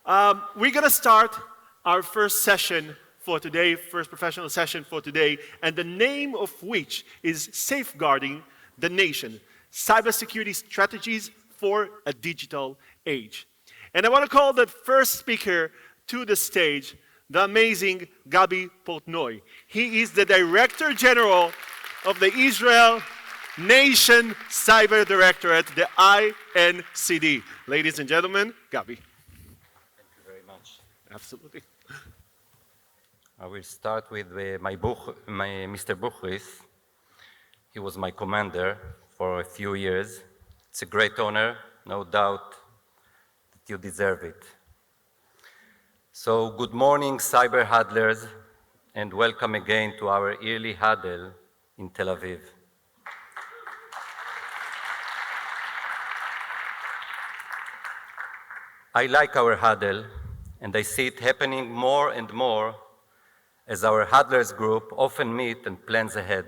We're going to start our first session for today, first professional session for today, and the name of which is Safeguarding the Nation, Cybersecurity Strategies for a Digital Age. And I want to call the first speaker to the stage, the amazing Gaby Portnoy. He is the Director General of the Israel Nation Cyber Directorate, the INCD. Ladies and gentlemen, Gaby. Thank you very much. Absolutely. I will start with Mr. Buchris. He was my commander for a few years. It's a great honor, no doubt that you deserve it. So good morning, cyber huddlers, and welcome again to our yearly huddle in Tel Aviv. I like our huddle, and I see it happening more and more as our huddlers group often meet and plans ahead.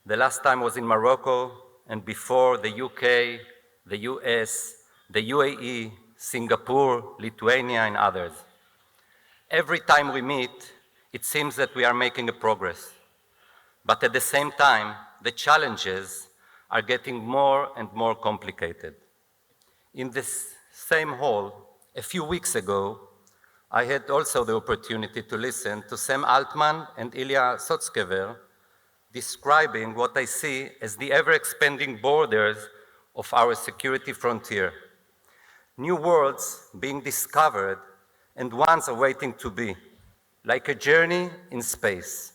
The last time was in Morocco, and before the UK, the US, the UAE, Singapore, Lithuania, and others. Every time we meet, it seems that we are making a progress. But at the same time, the challenges are getting more and more complicated. In this same hall, a few weeks ago, I had also the opportunity to listen to Sam Altman and Ilya Sutskever describing what I see as the ever-expanding borders of our security frontier. New worlds being discovered and ones are waiting to be, like a journey in space.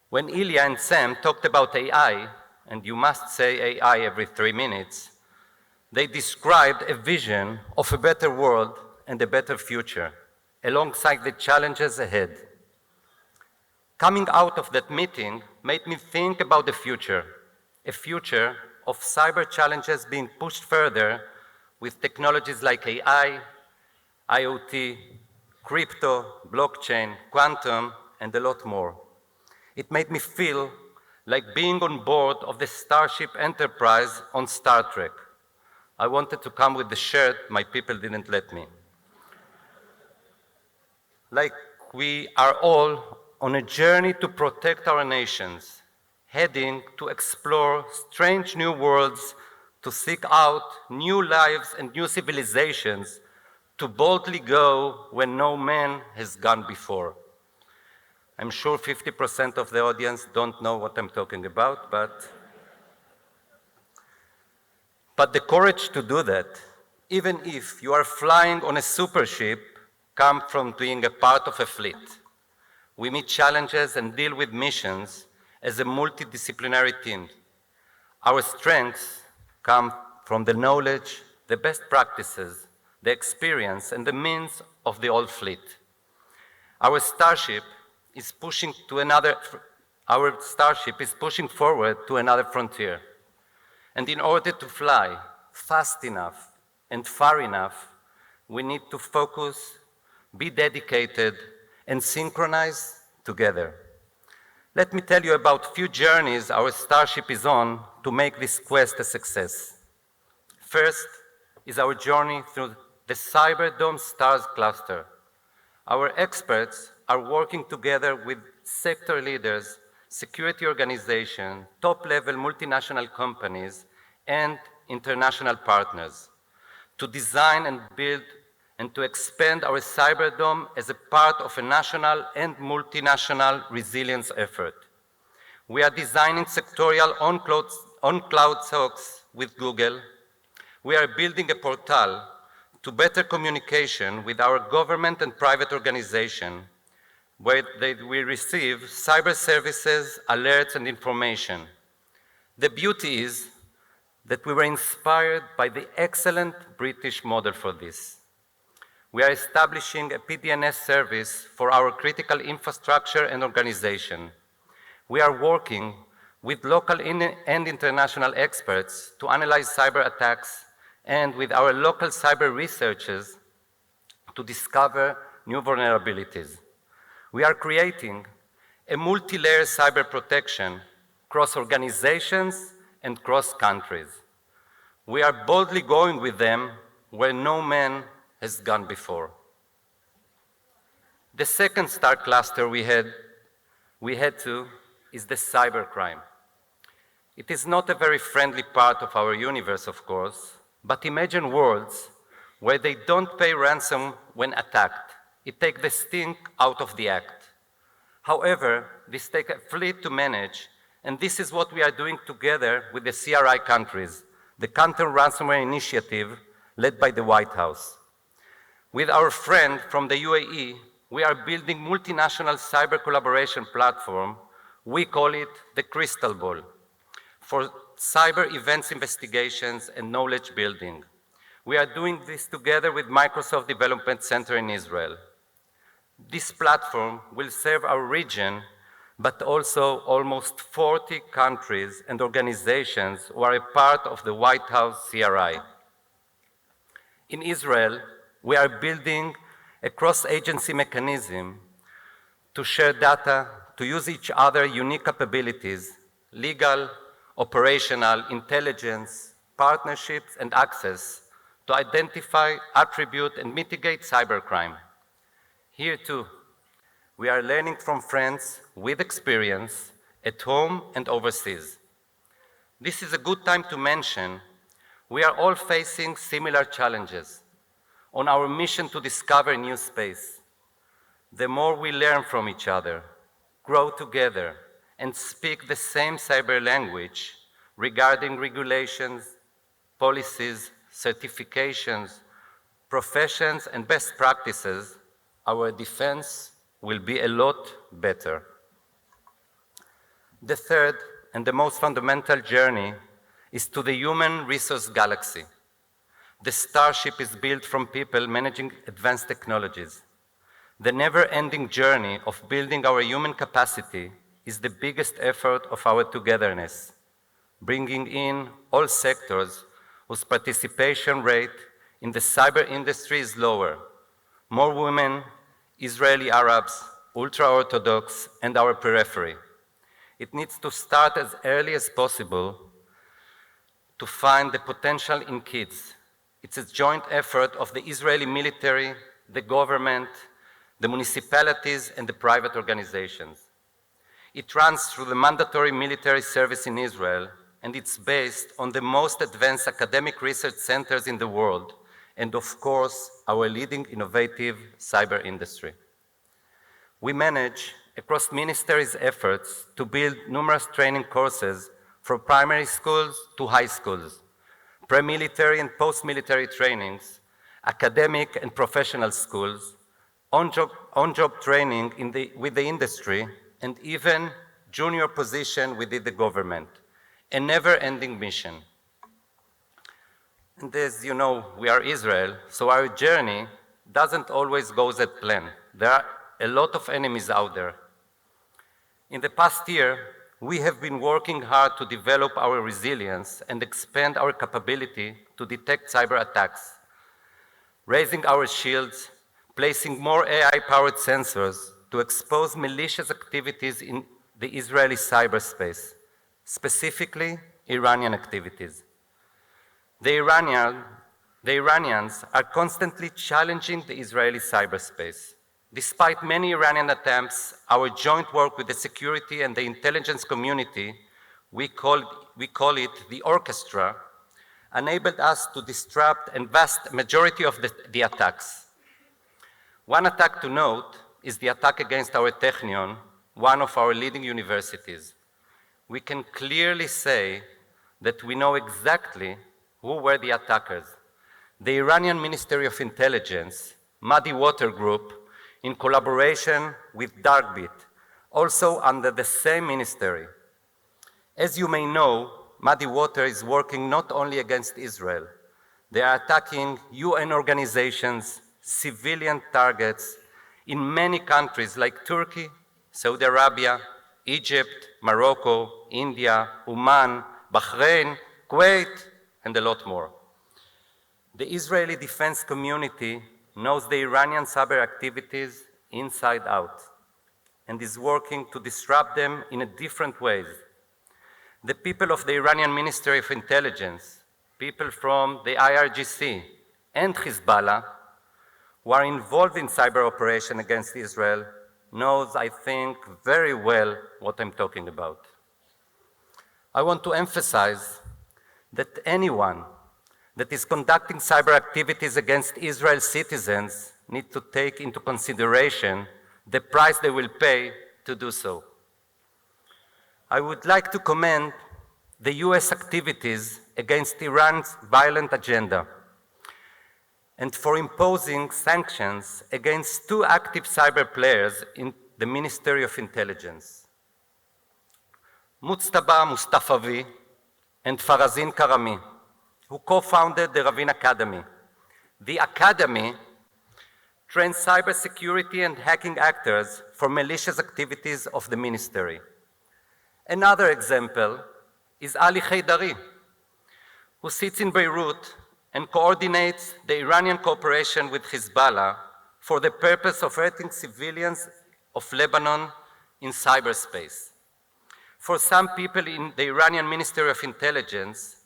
When Ilya and Sam talked about AI, and you must say AI every 3 minutes, they described a vision of a better world and a better future, alongside the challenges ahead. Coming out of that meeting made me think about the future, a future of cyber challenges being pushed further with technologies like AI, IoT, crypto, blockchain, quantum, and a lot more. It made me feel like being on board of the Starship Enterprise on Star Trek. I wanted to come with the shirt, my people didn't let me. Like we are all on a journey to protect our nations, heading to explore strange new worlds, to seek out new lives and new civilizations, to boldly go where no man has gone before. I'm sure 50% of the audience don't know what I'm talking about, but the courage to do that, even if you are flying on a super ship, comes from being a part of a fleet. We meet challenges and deal with missions as a multidisciplinary team. Our strengths come from the knowledge, the best practices, the experience, and the means of the whole fleet. Our starship is pushing forward to another frontier. And in order to fly fast enough and far enough, we need to focus, be dedicated, and synchronize together. Let me tell you about a few journeys our starship is on to make this quest a success. First is our journey through the Cyberdome Stars cluster. Our experts are working together with sector leaders, security organizations, top-level multinational companies, and international partners to design and build and to expand our Cyberdome as a part of a national and multinational resilience effort. We are designing sectorial on-cloud SOCs with Google. We are building a portal to better communication with our government and private organization, where we receive cyber services, alerts, and information. The beauty is that we were inspired by the excellent British model for this. We are establishing a PDNS service for our critical infrastructure and organization. We are working with local and international experts to analyze cyber attacks and with our local cyber researchers to discover new vulnerabilities. We are creating a multi-layer cyber protection across organizations and cross countries. We are boldly going with them where no man has gone before. The second star cluster we head to is the cybercrime. It is not a very friendly part of our universe, of course, but imagine worlds where they don't pay ransom when attacked. It takes the sting out of the act. However, this takes a fleet to manage, and this is what we are doing together with the CRI countries, the Counter-Ransomware Initiative led by the White House. With our friend from the UAE, we are building multinational cyber collaboration platform. We call it the Crystal Ball, for cyber events investigations and knowledge building. We are doing this together with Microsoft Development Center in Israel. This platform will serve our region, but also almost 40 countries and organizations who are a part of the White House CRI. In Israel, we are building a cross-agency mechanism to share data, to use each other's unique capabilities, legal, operational, intelligence, partnerships, and access to identify, attribute, and mitigate cybercrime. Here too, we are learning from friends with experience at home and overseas. This is a good time to mention we are all facing similar challenges on our mission to discover new space. The more we learn from each other, grow together, and speak the same cyber language regarding regulations, policies, certifications, professions, and best practices, our defense will be a lot better. The third and the most fundamental journey is to the human resource galaxy. The Starship is built from people managing advanced technologies. The never-ending journey of building our human capacity is the biggest effort of our togetherness, bringing in all sectors whose participation rate in the cyber industry is lower. More women, Israeli Arabs, ultra-Orthodox, and our periphery. It needs to start as early as possible to find the potential in kids. It's a joint effort of the Israeli military, the government, the municipalities, and the private organizations. It runs through the mandatory military service in Israel, and it's based on the most advanced academic research centers in the world, and of course, our leading innovative cyber industry. We manage, across ministries' efforts, to build numerous training courses from primary schools to high schools, pre-military and post-military trainings, academic and professional schools, on-job training with the industry, and even junior position within the government, a never-ending mission. And as you know, we are Israel, so our journey doesn't always go as planned. There are a lot of enemies out there. In the past year, we have been working hard to develop our resilience and expand our capability to detect cyber attacks, raising our shields, placing more AI-powered sensors to expose malicious activities in the Israeli cyberspace, specifically Iranian activities. The Iranians are constantly challenging the Israeli cyberspace. Despite many Iranian attempts, our joint work with the security and the intelligence community, we call it the orchestra, enabled us to disrupt a vast majority of the attacks. One attack to note is the attack against our Technion, one of our leading universities. We can clearly say that we know exactly who were the attackers. The Iranian Ministry of Intelligence, Muddy Water Group, in collaboration with Darkbit, also under the same ministry. As you may know, Muddy Water is working not only against Israel. They are attacking UN organizations, civilian targets in many countries like Turkey, Saudi Arabia, Egypt, Morocco, India, Oman, Bahrain, Kuwait, and a lot more. The Israeli defense community knows the Iranian cyber activities inside out and is working to disrupt them in different ways. The people of the Iranian Ministry of Intelligence, people from the IRGC and Hezbollah who are involved in cyber operation against Israel knows, I think, very well what I'm talking about. I want to emphasize that anyone that is conducting cyber activities against Israel's citizens need to take into consideration the price they will pay to do so. I would like to commend the US activities against Iran's violent agenda and for imposing sanctions against two active cyber players in the Ministry of Intelligence, Mujtaba Mustafavi and Farazin Karami, who co-founded the Ravin Academy. The Academy trains cybersecurity and hacking actors for malicious activities of the ministry. Another example is Ali Haidari, who sits in Beirut and coordinates the Iranian cooperation with Hezbollah for the purpose of hurting civilians of Lebanon in cyberspace. For some people in the Iranian Ministry of Intelligence,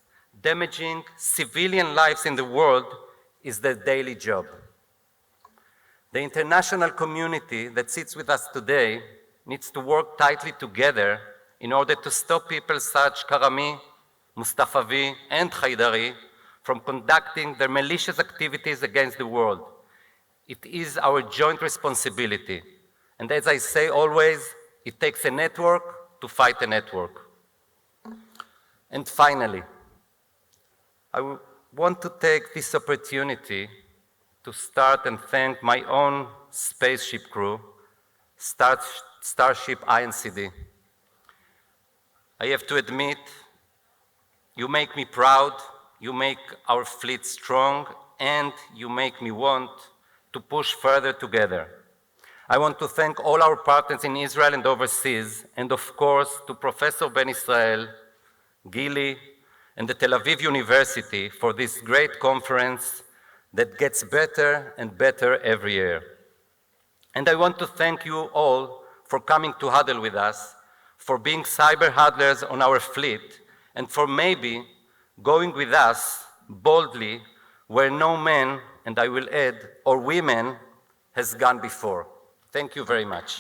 damaging civilian lives in the world is their daily job. The international community that sits with us today needs to work tightly together in order to stop people such Karami, Mustafavi, and Haidari from conducting their malicious activities against the world. It is our joint responsibility. And as I say always, it takes a network to fight a network. And finally, I want to take this opportunity to start and thank my own spaceship crew, Starship INCD. I have to admit, you make me proud, you make our fleet strong, and you make me want to push further together. I want to thank all our partners in Israel and overseas, and of course to Professor Ben Israel, Gili, and the Tel Aviv University for this great conference that gets better and better every year. And I want to thank you all for coming to huddle with us, for being cyber huddlers on our fleet, and for maybe going with us boldly where no man, and I will add, or women, has gone before. Thank you very much.